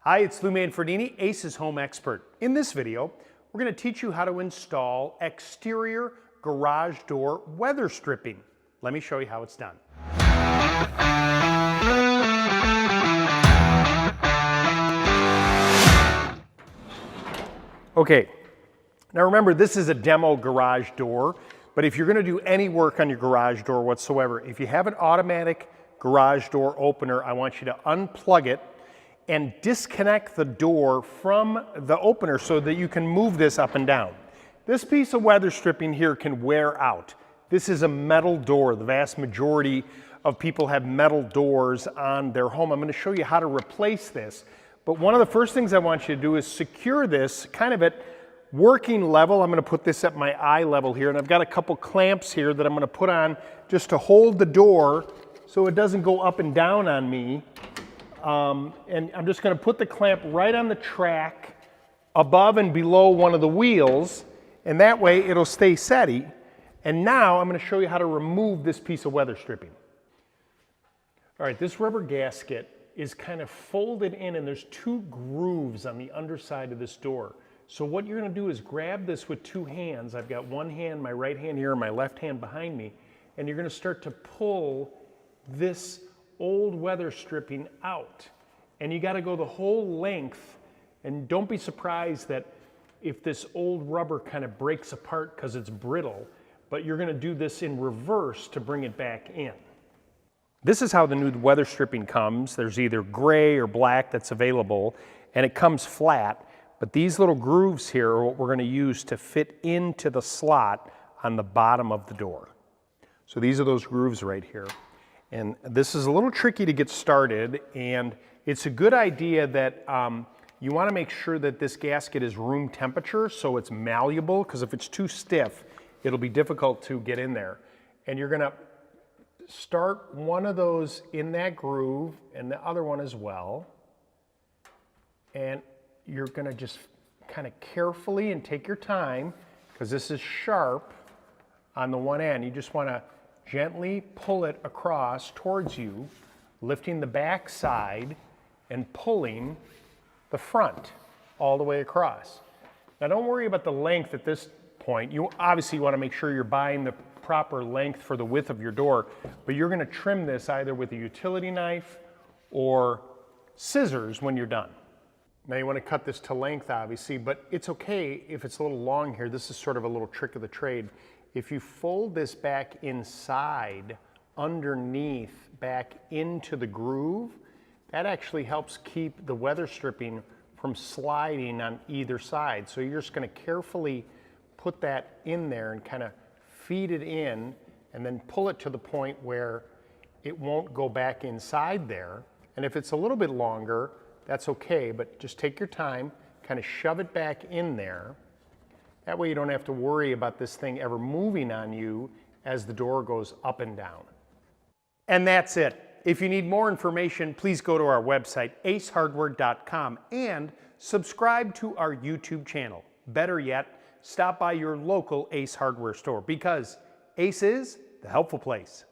Hi, it's Lou Mafredini, Ace's home expert. In this video, we're going to teach you how to install exterior garage door weather stripping. Let me show you how it's done. Okay, now remember this is a demo garage door, but if you're going to do any work on your garage door whatsoever, if you have an automatic garage door opener, I want you to unplug it and disconnect the door from the opener so that you can move this up and down. This piece of weather stripping here can wear out. This is a metal door. The vast majority of people have metal doors on their home. I'm going to show you how to replace this. But one of the first things I want you to do is secure this kind of at working level. I'm going to put this at my eye level here, and I've got a couple clamps here that I'm going to put on just to hold the door so it doesn't go up and down on me. And I'm just going to put the clamp right on the track above and below one of the wheels, and that way it'll stay steady. And now I'm going to show you how to remove this piece of weather stripping. All right, this rubber gasket is kind of folded in, and there's two grooves on the underside of this door. So what you're going to do is grab this with two hands. I've got one hand, my right hand here, and my left hand behind me, and you're going to start to pull this old weather stripping out. And you got to go the whole length, and don't be surprised that if this old rubber kind of breaks apart because it's brittle, but you're going to do this in reverse to bring it back in. This is how the new weather stripping comes. There's either gray or black that's available, and it comes flat, but these little grooves here are what we're going to use to fit into the slot on the bottom of the door. So these are those grooves right here. And this is a little tricky to get started, and it's a good idea that you want to make sure that this gasket is room temperature so it's malleable, because if it's too stiff, it'll be difficult to get in there. And you're going to start one of those in that groove and the other one as well. And you're going to just kind of carefully and take your time, because this is sharp on the one end. You just want to gently pull it across towards you, lifting the back side and pulling the front all the way across. Now don't worry about the length at this point. You obviously want to make sure you're buying the proper length for the width of your door, but you're going to trim this either with a utility knife or scissors when you're done. Now you want to cut this to length obviously, but it's okay if it's a little long here. This is sort of a little trick of the trade. If you fold this back inside, underneath, back into the groove, that actually helps keep the weather stripping from sliding on either side. So you're just going to carefully put that in there and kind of feed it in, and then pull it to the point where it won't go back inside there. And if it's a little bit longer, that's okay, but just take your time, kind of shove it back in there. That way you don't have to worry about this thing ever moving on you as the door goes up and down. And that's it. If you need more information, please go to our website, acehardware.com, and subscribe to our YouTube channel. Better yet, stop by your local Ace Hardware store, because Ace is the helpful place.